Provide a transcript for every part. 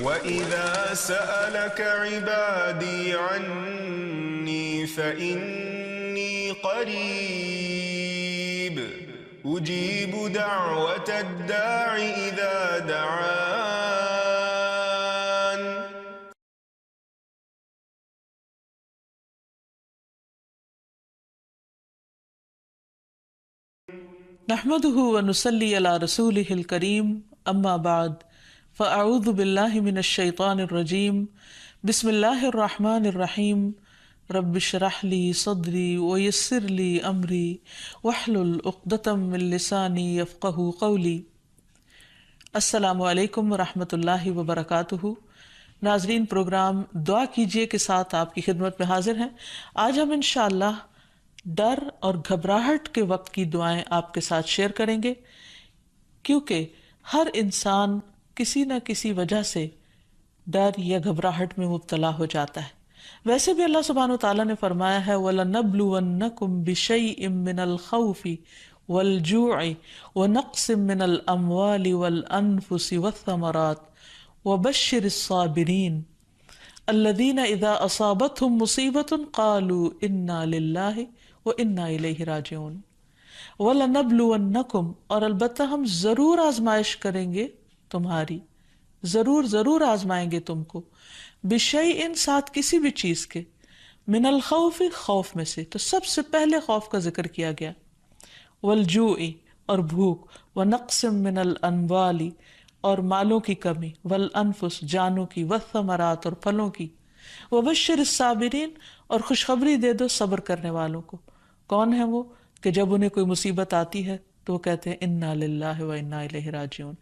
وَإِذَا سَأَلَكَ عِبَادِي عَنِّي فَإِنِّي قَرِيبٌ أُجِيبُ دَعْوَةَ الدَّاعِ إِذَا دَعَانِ. نحمده ونصلي على رسوله الكريم اما بعد فاعوذ بالله من الشيطان الرجيم بسم الله الرحمن الرحيم رب اشرح لي صدري ويسر لي امري واحلل عقدة من لساني يفقهوا قولي. السلام علیکم ورحمۃ اللہ وبرکاتہ. ناظرین، پروگرام دعا کیجئے کے ساتھ آپ کی خدمت میں حاضر ہیں. آج ہم انشاءاللہ ڈر اور گھبراہٹ کے وقت کی دعائیں آپ کے ساتھ شیئر کریں گے، کیونکہ ہر انسان کسی نہ کسی وجہ سے ڈر یا گھبراہٹ میں مبتلا ہو جاتا ہے. ویسے بھی اللہ سبحانہ وتعالیٰ نے فرمایا ہے وَلَنَبْلُوَنَّكُمْ بِشَيْءٍ مِّنَ الْخَوْفِ وَالْجُوعِ وَنَقْصٍ مِّنَ الْأَمْوَالِ وَالْأَنفُسِ وَالثَّمَرَاتِ وَبَشِّرِ الصَّابِرِينَ الَّذِينَ إِذَا أَصَابَتْهُمْ مُصِيبَةٌ قَالُوا إِنَّا لِلَّهِ وَإِنَّا إِلَيْهِ رَاجِعُونَ. وَلَنَبْلُوَنَّكُمْ، اور البتہ ہم ضرور آزمائش کریں گے تمہاری، ضرور آزمائیں گے تم کو، بِشَيْءٍ ساتھ کسی بھی چیز کے، من الخوف خوف میں سے، تو سب سے پہلے خوف کا ذکر کیا گیا، والجوع اور بھوک، ونقص من الاموال اور مالوں کی کمی، والانفس جانوں کی، والثمرات اور پھلوں کی، وبشر الصابرین اور خوشخبری دے دو صبر کرنے والوں کو. کون ہے وہ کہ جب انہیں کوئی مصیبت آتی ہے تو وہ کہتے ہیں انا للہ و انا الیہ راجعون،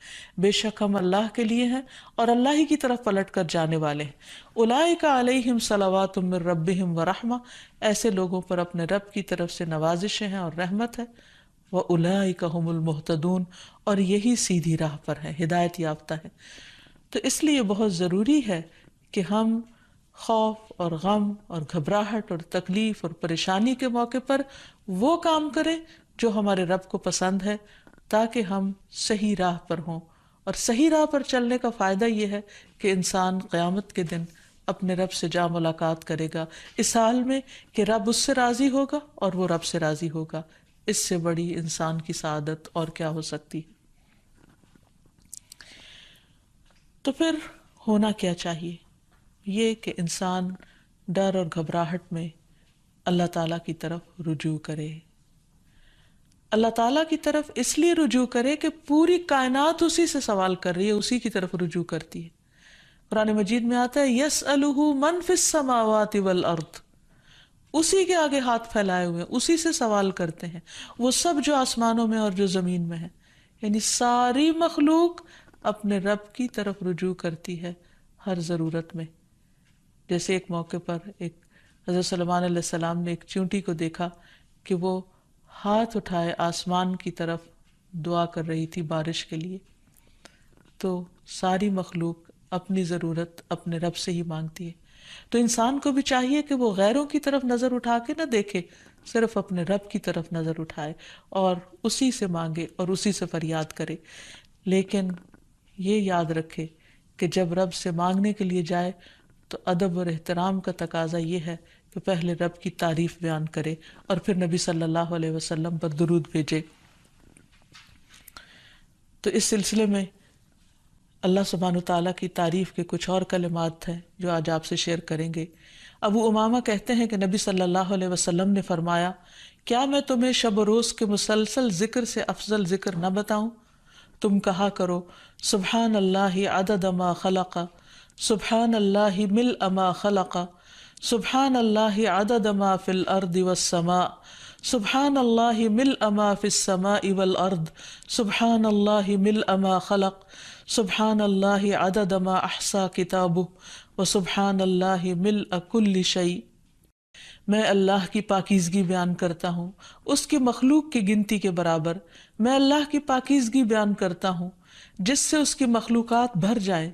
بے شک ہم اللہ کے لیے ہیں اور اللہ ہی کی طرف پلٹ کر جانے والے ہیں. اولئک علیہم صلوات من ربہم ورحمہ، ایسے لوگوں پر اپنے رب کی طرف سے نوازشیں ہیں اور رحمت ہے. وَأُولَئِكَ هُمُ الْمُهْتَدُونَ، اور یہی سیدھی راہ پر ہے، ہدایت یافتہ ہے. تو اس لیے بہت ضروری ہے کہ ہم خوف اور غم اور گھبراہٹ اور تکلیف اور پریشانی کے موقع پر وہ کام کریں جو ہمارے رب کو پسند ہے، تاکہ ہم صحیح راہ پر ہوں. اور صحیح راہ پر چلنے کا فائدہ یہ ہے کہ انسان قیامت کے دن اپنے رب سے جا ملاقات کرے گا، اس حال میں کہ رب اس سے راضی ہوگا اور وہ رب سے راضی ہوگا. اس سے بڑی انسان کی سعادت اور کیا ہو سکتی. تو پھر ہونا کیا چاہیے؟ یہ کہ انسان ڈر اور گھبراہٹ میں اللہ تعالیٰ کی طرف رجوع کرے. اللہ تعالیٰ کی طرف اس لیے رجوع کرے کہ پوری کائنات اسی سے سوال کر رہی ہے، اسی کی طرف رجوع کرتی ہے. قرآن مجید میں آتا ہے یسألہ من فی السماوات والارض، اسی کے آگے ہاتھ پھیلائے ہوئے اسی سے سوال کرتے ہیں وہ سب جو آسمانوں میں اور جو زمین میں ہے. یعنی ساری مخلوق اپنے رب کی طرف رجوع کرتی ہے ہر ضرورت میں. جیسے ایک موقع پر ایک حضرت سلیمان علیہ السلام نے ایک چونٹی کو دیکھا کہ وہ ہاتھ اٹھائے آسمان کی طرف دعا کر رہی تھی بارش کے لیے. تو ساری مخلوق اپنی ضرورت اپنے رب سے ہی مانگتی ہے. تو انسان کو بھی چاہیے کہ وہ غیروں کی طرف نظر اٹھا کے نہ دیکھے، صرف اپنے رب کی طرف نظر اٹھائے اور اسی سے مانگے اور اسی سے فریاد کرے. لیکن یہ یاد رکھے کہ جب رب سے مانگنے کے لیے جائے تو ادب اور احترام کا تقاضا یہ ہے کہ پہلے رب کی تعریف بیان کرے اور پھر نبی صلی اللہ علیہ وسلم پر درود بھیجے. تو اس سلسلے میں اللہ سبحانہ وتعالیٰ کی تعریف کے کچھ اور کلمات ہیں جو آج آپ سے شیئر کریں گے. ابو امامہ کہتے ہیں کہ نبی صلی اللہ علیہ وسلم نے فرمایا، کیا میں تمہیں شب و روز کے مسلسل ذکر سے افضل ذکر نہ بتاؤں؟ تم کہا کرو سبحان اللہ عدد ما خلق، سبحان اللہ ملء ما خلق، سبحان اللہ عدد ما فی الارض والسماء، سبحان اللہ ملء ما فی السماء والارض، سبحان اللہ ملء ما خلق، سبحان اللہ عدد ما احصا کتابہ، وسبحان اللہ ملء کل شیء. میں اللہ کی پاکیزگی بیان کرتا ہوں اس کی مخلوق کی گنتی کے برابر. میں اللہ کی پاکیزگی بیان کرتا ہوں جس سے اس کی مخلوقات بھر جائے.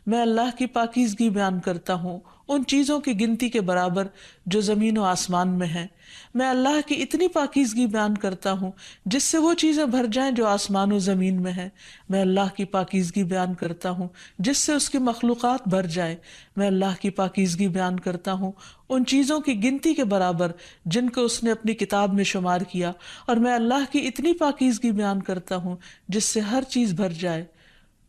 میں اللہ کی پاکیزگی بیان کرتا ہوں ان چیزوں کی گنتی کے برابر جو زمین و آسمان میں ہیں. میں اللہ کی اتنی پاکیزگی بیان کرتا ہوں جس سے وہ چیزیں بھر جائیں جو آسمان و زمین میں ہیں. میں اللہ کی پاکیزگی بیان کرتا ہوں جس سے اس کی مخلوقات بھر جائیں. میں اللہ کی پاکیزگی بیان کرتا ہوں ان چیزوں کی گنتی کے برابر جن کو اس نے اپنی کتاب میں شمار کیا. اور میں اللہ کی اتنی پاکیزگی بیان کرتا ہوں جس سے ہر چیز بھر جائے.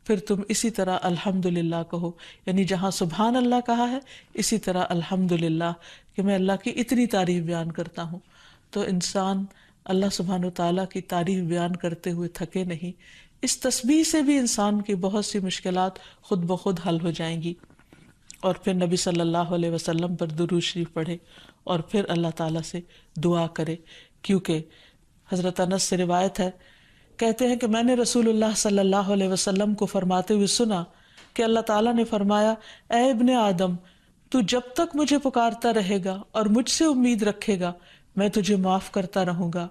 پھر تم اسی طرح الحمدللہ کہو، یعنی جہاں سبحان اللہ کہا ہے اسی طرح الحمدللہ کہ میں اللہ کی اتنی تعریف بیان کرتا ہوں. تو انسان اللہ سبحانہ وتعالیٰ کی تعریف بیان کرتے ہوئے تھکے نہیں. اس تسبیح سے بھی انسان کی بہت سی مشکلات خود بخود حل ہو جائیں گی. اور پھر نبی صلی اللہ علیہ وسلم پر درود شریف پڑھے اور پھر اللہ تعالیٰ سے دعا کرے. کیونکہ حضرت انس سے روایت ہے، کہتے ہیں کہ میں نے رسول اللہ صلی اللہ علیہ وسلم کو فرماتے ہوئے سنا کہ اللہ تعالیٰ نے فرمایا، اے ابن آدم، تو جب تک مجھے پکارتا رہے گا اور مجھ سے امید رکھے گا میں تجھے معاف کرتا رہوں گا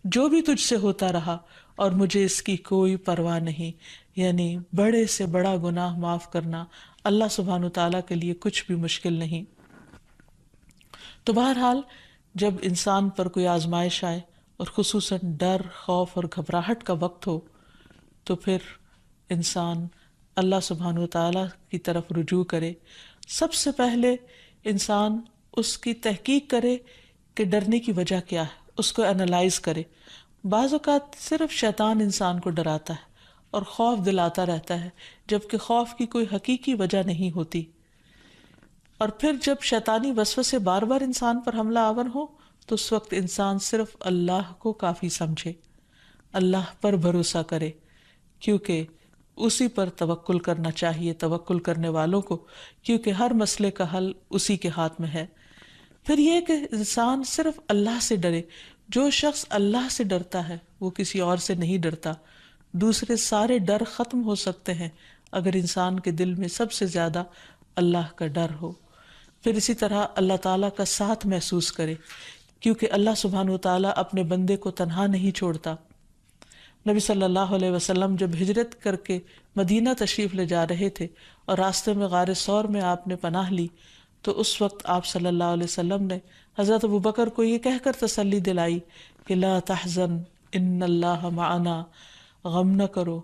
جو بھی تجھ سے ہوتا رہا، اور مجھے اس کی کوئی پرواہ نہیں. یعنی بڑے سے بڑا گناہ معاف کرنا اللہ سبحانہ تعالیٰ کے لیے کچھ بھی مشکل نہیں. تو بہرحال جب انسان پر کوئی آزمائش آئے اور خصوصاً ڈر، خوف اور گھبراہٹ کا وقت ہو تو پھر انسان اللہ سبحانہ وتعالیٰ کی طرف رجوع کرے. سب سے پہلے انسان اس کی تحقیق کرے کہ ڈرنے کی وجہ کیا ہے، اس کو انالائز کرے. بعض اوقات صرف شیطان انسان کو ڈراتا ہے اور خوف دلاتا رہتا ہے جبکہ خوف کی کوئی حقیقی وجہ نہیں ہوتی. اور پھر جب شیطانی وسوسے بار بار انسان پر حملہ آور ہو تو اس وقت انسان صرف اللہ کو کافی سمجھے، اللہ پر بھروسہ کرے، کیونکہ اسی پر توکل کرنا چاہیے توکل کرنے والوں کو، کیونکہ ہر مسئلے کا حل اسی کے ہاتھ میں ہے. پھر یہ کہ انسان صرف اللہ سے ڈرے. جو شخص اللہ سے ڈرتا ہے وہ کسی اور سے نہیں ڈرتا. دوسرے سارے ڈر ختم ہو سکتے ہیں اگر انسان کے دل میں سب سے زیادہ اللہ کا ڈر ہو. پھر اسی طرح اللہ تعالیٰ کا ساتھ محسوس کرے، کیونکہ اللہ سبحانہ وتعالیٰ اپنے بندے کو تنہا نہیں چھوڑتا. نبی صلی اللہ علیہ وسلم جب ہجرت کر کے مدینہ تشریف لے جا رہے تھے اور راستے میں غار ثور میں آپ نے پناہ لی تو اس وقت آپ صلی اللہ علیہ وسلم نے حضرت ابوبکر کو یہ کہہ کر تسلی دلائی کہ لا تحزن ان اللہ معنا، غم نہ کرو،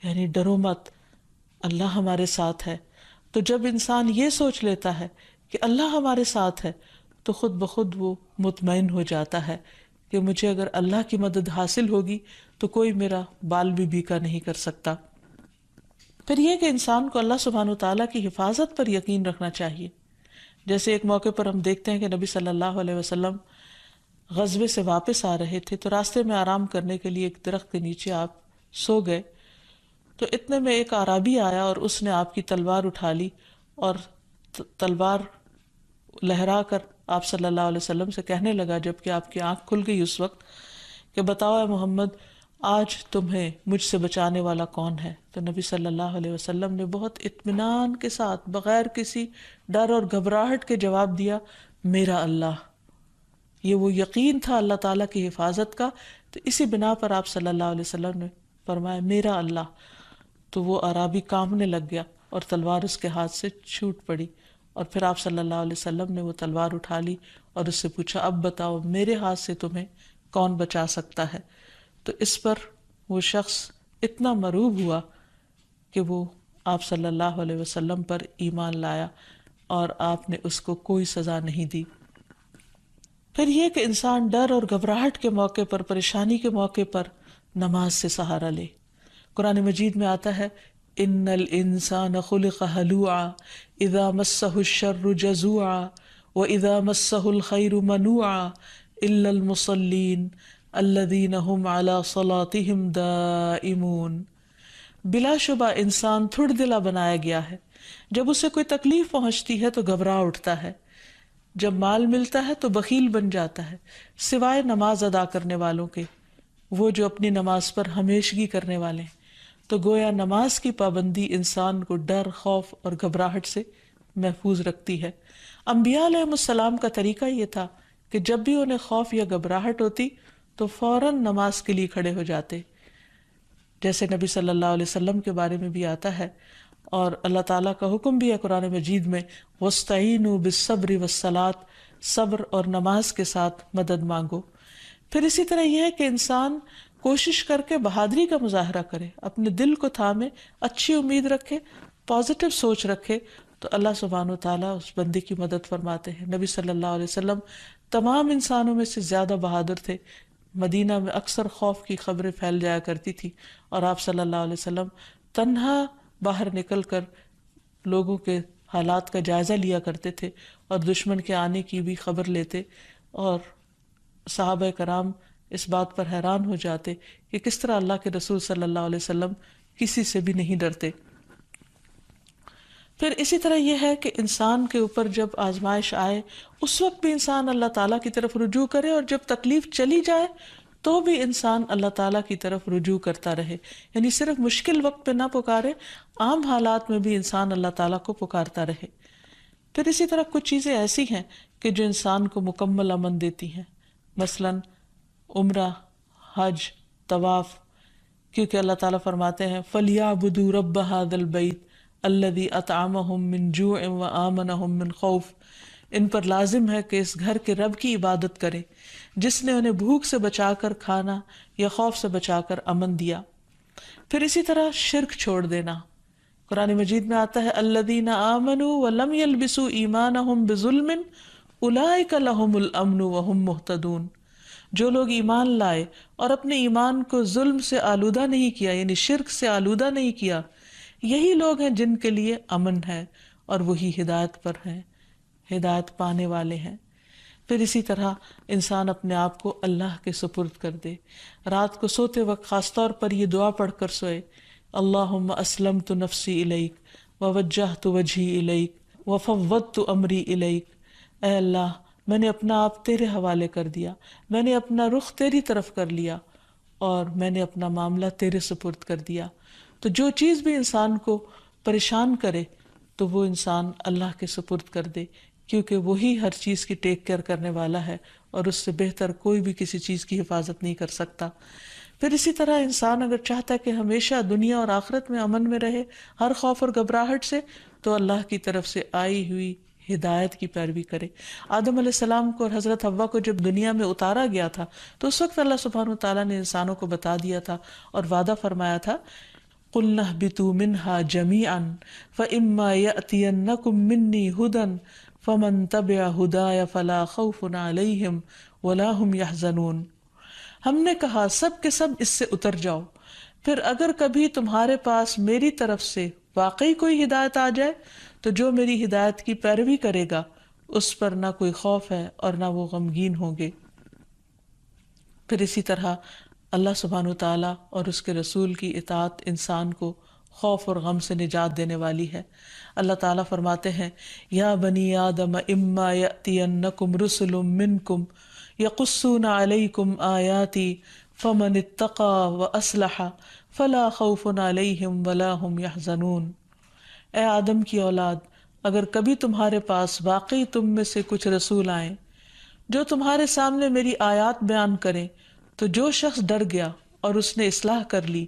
یعنی ڈرو مت، اللہ ہمارے ساتھ ہے. تو جب انسان یہ سوچ لیتا ہے کہ اللہ ہمارے ساتھ ہے تو خود بخود وہ مطمئن ہو جاتا ہے کہ مجھے اگر اللہ کی مدد حاصل ہوگی تو کوئی میرا بال بھی بیکا نہیں کر سکتا. پھر یہ کہ انسان کو اللہ سبحانہ وتعالیٰ کی حفاظت پر یقین رکھنا چاہیے. جیسے ایک موقع پر ہم دیکھتے ہیں کہ نبی صلی اللہ علیہ وسلم غزوے سے واپس آ رہے تھے تو راستے میں آرام کرنے کے لیے ایک درخت کے نیچے آپ سو گئے. تو اتنے میں ایک اعرابی آیا اور اس نے آپ کی تلوار اٹھا لی اور تلوار لہرا کر آپ صلی اللہ علیہ وسلم سے کہنے لگا جبکہ آپ کی آنکھ کھل گئی اس وقت کہ بتاؤ اے محمد آج تمہیں مجھ سے بچانے والا کون ہے. تو نبی صلی اللہ علیہ وسلم نے بہت اطمینان کے ساتھ بغیر کسی ڈر اور گھبراہٹ کے جواب دیا، میرا اللہ. یہ وہ یقین تھا اللہ تعالیٰ کی حفاظت کا. تو اسی بنا پر آپ صلی اللہ علیہ وسلم نے فرمایا میرا اللہ. تو وہ اعرابی کانپنے لگ گیا اور تلوار اس کے ہاتھ سے چھوٹ پڑی. اور پھر آپ صلی اللہ علیہ وسلم نے وہ تلوار اٹھا لی اور اس سے پوچھا اب بتاؤ میرے ہاتھ سے تمہیں کون بچا سکتا ہے. تو اس پر وہ شخص اتنا مرعوب ہوا کہ وہ آپ صلی اللہ علیہ وسلم پر ایمان لایا اور آپ نے اس کو کوئی سزا نہیں دی. پھر یہ کہ انسان ڈر اور گھبراہٹ کے موقع پر، پریشانی کے موقع پر نماز سے سہارا لے. قرآن مجید میں آتا ہے ان الانسان خلق ہلوعا اذا مسہ الشر جزوعا واذا مسہ الخیر منوعا الا المصلین الذین هم علی صلاتهم دائمون. بلا شبہ انسان تھڑ دلا بنایا گیا ہے. جب اسے کوئی تکلیف پہنچتی ہے تو گھبرا اٹھتا ہے، جب مال ملتا ہے تو بخیل بن جاتا ہے، سوائے نماز ادا کرنے والوں کے، وہ جو اپنی نماز پر ہمیشگی کرنے والے ہیں. تو گویا نماز کی پابندی انسان کو ڈر، خوف اور گھبراہٹ سے محفوظ رکھتی ہے. انبیاء علیہ السلام کا طریقہ یہ تھا کہ جب بھی انہیں خوف یا گھبراہٹ ہوتی تو فوراً نماز کے لیے کھڑے ہو جاتے، جیسے نبی صلی اللہ علیہ وسلم کے بارے میں بھی آتا ہے اور اللہ تعالیٰ کا حکم بھی ہے قرآن مجید میں وَاسْتَعِینُوا بِالصَّبْرِ وَالصَّلَاةِ، صبر اور نماز کے ساتھ مدد مانگو۔ پھر اسی طرح یہ ہے کہ انسان کوشش کر کے بہادری کا مظاہرہ کرے، اپنے دل کو تھامے، اچھی امید رکھے، پازیٹیو سوچ رکھے، تو اللہ سبحانہ و تعالیٰ اس بندے کی مدد فرماتے ہیں۔ نبی صلی اللہ علیہ وسلم تمام انسانوں میں سے زیادہ بہادر تھے۔ مدینہ میں اکثر خوف کی خبریں پھیل جایا کرتی تھی اور آپ صلی اللہ علیہ وسلم تنہا باہر نکل کر لوگوں کے حالات کا جائزہ لیا کرتے تھے اور دشمن کے آنے کی بھی خبر لیتے، اور صحابہ کرام اس بات پر حیران ہو جاتے کہ کس طرح اللہ کے رسول صلی اللہ علیہ وسلم کسی سے بھی نہیں ڈرتے۔ پھر اسی طرح یہ ہے کہ انسان کے اوپر جب آزمائش آئے اس وقت بھی انسان اللہ تعالیٰ کی طرف رجوع کرے، اور جب تکلیف چلی جائے تو بھی انسان اللہ تعالیٰ کی طرف رجوع کرتا رہے، یعنی صرف مشکل وقت پہ نہ پکارے، عام حالات میں بھی انسان اللہ تعالیٰ کو پکارتا رہے۔ پھر اسی طرح کچھ چیزیں ایسی ہیں کہ جو انسان کو مکمل امن دیتی ہیں، مثلاً عمرہ، حج، طواف، کیونکہ اللہ تعالیٰ فرماتے ہیں فَلْيَعْبُدُوا رَبَّ هَذَا الْبَيْتِ الَّذِي أَطْعَمَهُم مِّن جُوعٍ وَآمَنَهُم مِّن خَوْفٍ، ان پر لازم ہے کہ اس گھر کے رب کی عبادت کریں جس نے انہیں بھوک سے بچا کر کھانا یا خوف سے بچا کر امن دیا۔ پھر اسی طرح شرک چھوڑ دینا، قرآن مجید میں آتا ہے الَّذِينَ آمَنُوا وَلَمْ يَلْبِسُوا إِيمَانَهُم بِظُلْمٍ أُولَٰئِكَ لَهُمُ الْأَمْنُ وَهُمْ مُهْتَدُونَ، جو لوگ ایمان لائے اور اپنے ایمان کو ظلم سے آلودہ نہیں کیا، یعنی شرک سے آلودہ نہیں کیا، یہی لوگ ہیں جن کے لیے امن ہے اور وہی ہدایت پر ہیں، ہدایت پانے والے ہیں۔ پھر اسی طرح انسان اپنے آپ کو اللہ کے سپرد کر دے، رات کو سوتے وقت خاص طور پر یہ دعا پڑھ کر سوئے اللہم اسلمت نفسی الیک ووجہت وجہی الیک وفوضت امری الیک، اے اللہ میں نے اپنا آپ تیرے حوالے کر دیا، میں نے اپنا رخ تیری طرف کر لیا اور میں نے اپنا معاملہ تیرے سپرد کر دیا۔ تو جو چیز بھی انسان کو پریشان کرے تو وہ انسان اللہ کے سپرد کر دے، کیونکہ وہی ہر چیز کی ٹیک کیئر کرنے والا ہے اور اس سے بہتر کوئی بھی کسی چیز کی حفاظت نہیں کر سکتا۔ پھر اسی طرح انسان اگر چاہتا ہے کہ ہمیشہ دنیا اور آخرت میں امن میں رہے ہر خوف اور گھبراہٹ سے، تو اللہ کی طرف سے آئی ہوئی ہدایت کی پیروی کرے۔ آدم علیہ السلام کو اور حضرت حوا کو جب دنیا میں اتارا گیا تھا تو اس وقت اللہ سبحانہ وتعالیٰ نے انسانوں کو بتا دیا تھا اور وعدہ فرمایا تھا قُلْنَا اهْبِطُوا مِنْهَا جَمِيعًا فَإِمَّا يَأْتِيَنَّكُم مِّنِّي هُدًى فَمَن تَبِعَ هُدَايَ فَلَا خَوْفٌ عَلَيْهِمْ وَلَا هُمْ يَحْزَنُونَ، ہم نے کہا سب کے سب اس سے اتر جاؤ، پھر اگر کبھی تمہارے پاس میری طرف سے واقعی کوئی ہدایت آ جائے تو جو میری ہدایت کی پیروی کرے گا اس پر نہ کوئی خوف ہے اور نہ وہ غمگین ہوں گے۔ پھر اسی طرح اللہ سبحانہ وتعالیٰ اور اس کے رسول کی اطاعت انسان کو خوف اور غم سے نجات دینے والی ہے۔ اللہ تعالیٰ فرماتے ہیں یا بنی آدم اما یأتینکم رسل منکم یقصون علیکم آیاتی فمن اتقی واصلح فلا خوف علیہم ولا ہم یحزنون، اے آدم کی اولاد اگر کبھی تمہارے پاس واقعی تم میں سے کچھ رسول آئیں جو تمہارے سامنے میری آیات بیان کریں، تو جو شخص ڈر گیا اور اس نے اصلاح کر لی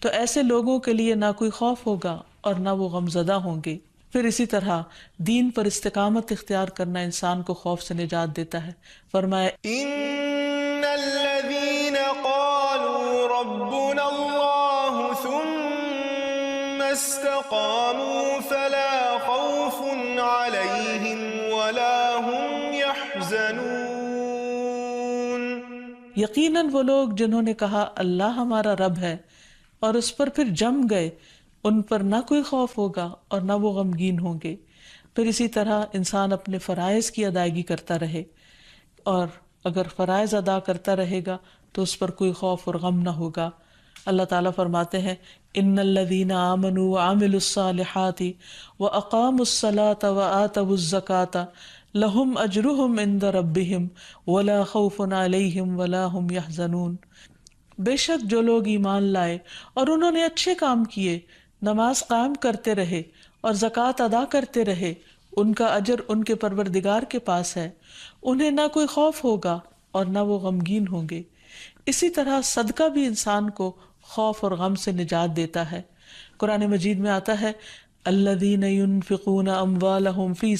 تو ایسے لوگوں کے لیے نہ کوئی خوف ہوگا اور نہ وہ غمزدہ ہوں گے۔ پھر اسی طرح دین پر استقامت اختیار کرنا انسان کو خوف سے نجات دیتا ہے۔ فرمایا ان الذين قالوا ربنا الله ثم استقاموا فلا خوف عليهم ولا هم يحزنون، یقیناً وہ لوگ جنہوں نے کہا اللہ ہمارا رب ہے اور اس پر پھر جم گئے، ان پر نہ کوئی خوف ہوگا اور نہ وہ غمگین ہوں گے۔ پھر اسی طرح انسان اپنے فرائض کی ادائیگی کرتا رہے، اور اگر فرائض ادا کرتا رہے گا تو اس پر کوئی خوف اور غم نہ ہوگا۔ اللہ تعالیٰ فرماتے ہیں ان الذین آمنوا وعملوا الصالحات واقاموا الصلاة وآتوا الزکاة لہم اجرہم عند ربہم ولا خوف علیہم ولا ہم یحزنون، بے شک جو لوگ ایمان لائے اور انہوں نے اچھے کام کیے، نماز قائم کرتے رہے اور زکوٰۃ ادا کرتے رہے، ان کا اجر ان کے پروردگار کے پاس ہے، انہیں نہ کوئی خوف ہوگا اور نہ وہ غمگین ہوں گے۔ اسی طرح صدقہ بھی انسان کو خوف اور غم سے نجات دیتا ہے۔ قرآن مجید میں آتا ہے الذین ينفقون اموالهم فی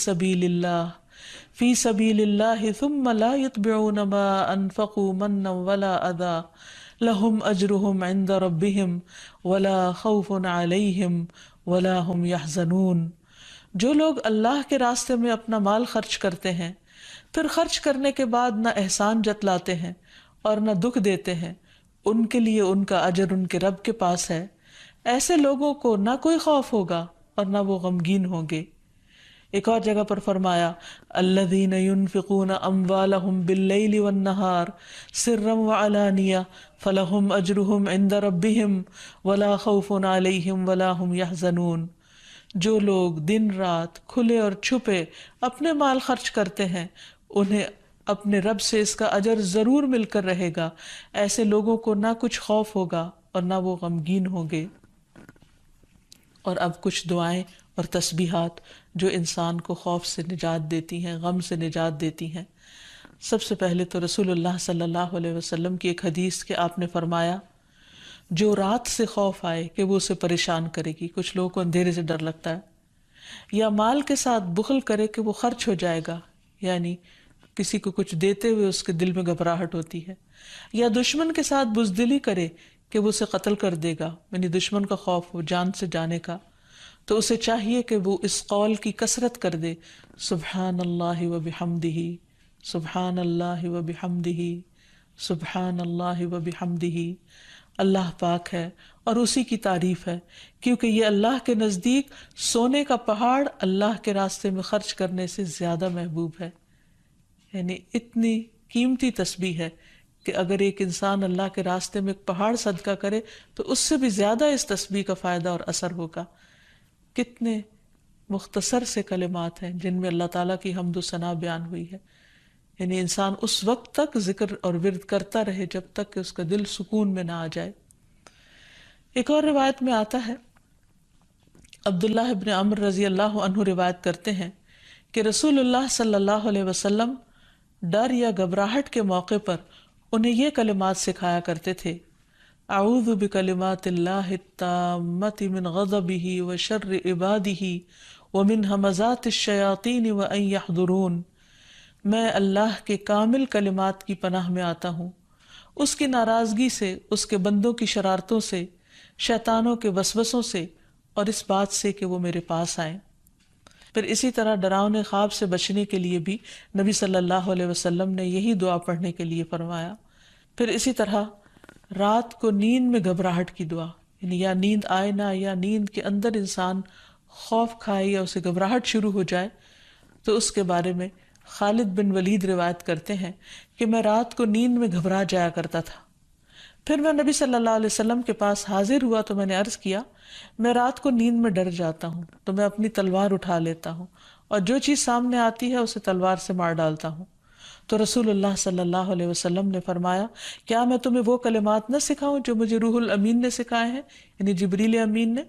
سبیل اللہ ثم لا يتبعون ما انفقوا منا ولا اذى لهم اجرهم عند ربهم ولا خوف علیہم ولا هم يحزنون. جو لوگ اللہ کے راستے میں اپنا مال خرچ کرتے ہیں پھر خرچ کرنے کے بعد نہ احسان جتلاتے ہیں اور نہ دکھ دیتے ہیں، ان کے لیے ان کا اجر ان کے رب کے پاس ہے. ایسے لوگوں کو نہ کوئی خوف ہوگا اور نہ وہ غمگین ہوں گے. ایک اور جگہ پر فرمایا الذین ينفقون اموالهم باللیل والنہار سرا وعلانیہ فلہم اجرہم عند ربہم ولا خوف علیہم ولا هم يحزنون. جو لوگ دن رات کھلے اور چھپے اپنے مال خرچ کرتے ہیں انہیں اپنے رب سے اس کا اجر ضرور مل کر رہے گا. ایسے لوگوں کو نہ کچھ خوف ہوگا اور نہ وہ غمگین ہوں گے. اور اب کچھ دعائیں اور تسبیحات جو انسان کو خوف سے نجات دیتی ہیں، غم سے نجات دیتی ہیں. سب سے پہلے تو رسول اللہ صلی اللہ علیہ وسلم کی ایک حدیث کہ آپ نے فرمایا جو رات سے خوف آئے کہ وہ اسے پریشان کرے گی، کچھ لوگوں کو اندھیرے سے ڈر لگتا ہے، یا مال کے ساتھ بخل کرے کہ وہ خرچ ہو جائے گا، یعنی کسی کو کچھ دیتے ہوئے اس کے دل میں گھبراہٹ ہوتی ہے، یا دشمن کے ساتھ بزدلی کرے کہ وہ اسے قتل کر دے گا، یعنی دشمن کا خوف ہو جان سے جانے کا، تو اسے چاہیے کہ وہ اس قول کی کثرت کر دے سبحان اللہ و بحمدہ، سبحان اللہ و بحمدہ، سبحان اللہ و بحمدہ. اللہ پاک ہے اور اسی کی تعریف ہے، کیونکہ یہ اللہ کے نزدیک سونے کا پہاڑ اللہ کے راستے میں خرچ کرنے سے زیادہ محبوب ہے. یعنی اتنی قیمتی تسبیح ہے کہ اگر ایک انسان اللہ کے راستے میں ایک پہاڑ صدقہ کرے تو اس سے بھی زیادہ اس تسبیح کا فائدہ اور اثر ہوگا. کتنے مختصر سے کلمات ہیں جن میں اللہ تعالیٰ کی حمد و ثنا بیان ہوئی ہے. یعنی انسان اس وقت تک ذکر اور ورد کرتا رہے جب تک کہ اس کا دل سکون میں نہ آ جائے. ایک اور روایت میں آتا ہے، عبداللہ ابن عمر رضی اللہ عنہ روایت کرتے ہیں کہ رسول اللہ صلی اللہ علیہ وسلم ڈر یا گھبراہٹ کے موقع پر انہیں یہ کلمات سکھایا کرتے تھے: اعوذ بکلمات اللہ التامۃ من غضبہ وشر عبادہ ومن ہمزات الشیاطین وان یحضرون. میں اللہ کے کامل کلمات کی پناہ میں آتا ہوں، اس کی ناراضگی سے، اس کے بندوں کی شرارتوں سے، شیطانوں کے وسوسوں سے، اور اس بات سے کہ وہ میرے پاس آئیں. پھر اسی طرح ڈراؤنے خواب سے بچنے کے لیے بھی نبی صلی اللہ علیہ وسلم نے یہی دعا پڑھنے کے لیے فرمایا. پھر اسی طرح رات کو نیند میں گھبراہٹ کی دعا، یعنی یا نیند آئے نہ، یا نیند کے اندر انسان خوف کھائے یا اسے گھبراہٹ شروع ہو جائے، تو اس کے بارے میں خالد بن ولید روایت کرتے ہیں کہ میں رات کو نیند میں گھبرا جایا کرتا تھا. پھر میں نبی صلی اللہ علیہ وسلم کے پاس حاضر ہوا تو میں نے عرض کیا میں رات کو نیند میں ڈر جاتا ہوں تو میں اپنی تلوار اٹھا لیتا ہوں اور جو چیز سامنے آتی ہے اسے تلوار سے مار ڈالتا ہوں. تو رسول اللہ صلی اللہ علیہ وسلم نے فرمایا کیا میں تمہیں وہ کلمات نہ سکھاؤں جو مجھے روح الامین نے سکھائے ہیں، یعنی جبریل امین نے؟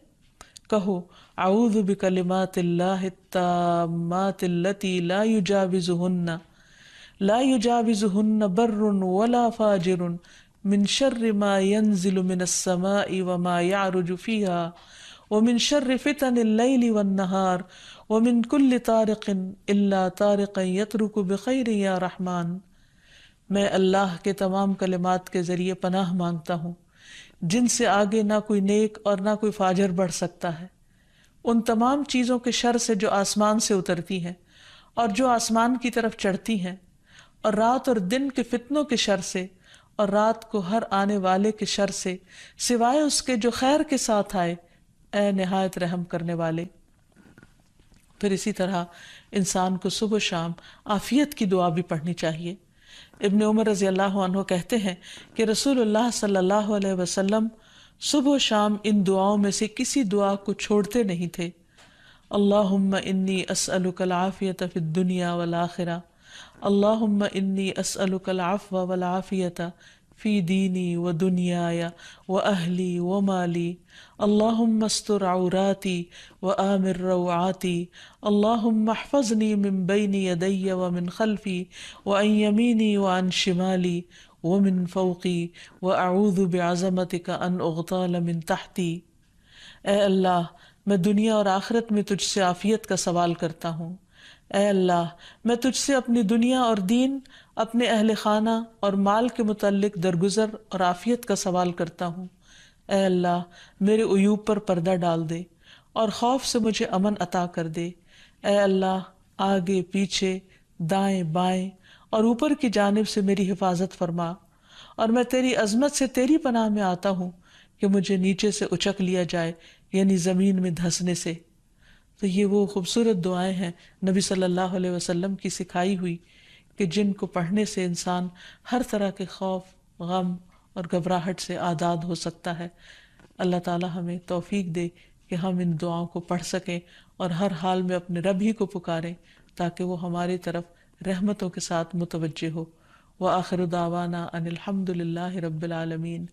کہو اعوذ بکلمات اللہ التامات التی لا یجاوزہن بر ولا فاجر من شر ما ينزل من السماء وما يعرج فيها ومن شر فتن اللیل والنہار ومن كل طارق الا طارقا يطرق بخیر یا رحمان. میں اللہ کے تمام کلمات کے ذریعے پناہ مانگتا ہوں جن سے آگے نہ کوئی نیک اور نہ کوئی فاجر بڑھ سکتا ہے، ان تمام چیزوں کے شر سے جو آسمان سے اترتی ہیں اور جو آسمان کی طرف چڑھتی ہیں، اور رات اور دن کے فتنوں کے شر سے، اور رات کو ہر آنے والے کے شر سے، سوائے اس کے جو خیر کے ساتھ آئے، اے نہایت رحم کرنے والے. پھر اسی طرح انسان کو صبح و شام عافیت کی دعا بھی پڑھنی چاہیے. ابن عمر رضی اللہ عنہ کہتے ہیں کہ رسول اللہ صلی اللہ علیہ وسلم صبح و شام ان دعاؤں میں سے کسی دعا کو چھوڑتے نہیں تھے. اللہم انی اسألک العافیۃ فی الدنیا والآخرہ، اللہم انی اسألک العفو والعافیۃ فی دینی و دنیای و اہلی و مالی، اللہم استر عوراتی و آمر روعاتی، اللہم احفظنی من بین یدی و من خلفی و عن یمینی و عن شمالی ومن فوقی واعوذ بعظمتک ان اغتال من تحتی. اے اللہ میں دنیا اور آخرت میں تجھ سے عافیت کا سوال کرتا ہوں۔ اے اللہ، میں تجھ سے اپنی دنیا اور دین، اپنے اہل خانہ اور مال کے متعلق درگزر اور عافیت کا سوال کرتا ہوں۔ اے اللہ، میرے عیوب پر پردہ ڈال دے اور خوف سے مجھے امن عطا کر دے۔ اے اللہ، آگے پیچھے، دائیں بائیں اور اوپر کی جانب سے میری حفاظت فرما، اور میں تیری عظمت سے تیری پناہ میں آتا ہوں کہ مجھے نیچے سے اچک لیا جائے، یعنی زمین میں دھنسنے سے۔ تو یہ وہ خوبصورت دعائیں ہیں نبی صلی اللہ علیہ وسلم کی سکھائی ہوئی، کہ جن کو پڑھنے سے انسان ہر طرح کے خوف، غم اور گھبراہٹ سے آزاد ہو سکتا ہے۔ اللہ تعالی ہمیں توفیق دے کہ ہم ان دعاؤں کو پڑھ سکیں اور ہر حال میں اپنے رب ہی کو پکاریں، تاکہ وہ ہماری طرف رحمتوں کے ساتھ متوجہ ہو۔ وآخر دعوانا ان الحمد للہ رب العالمین۔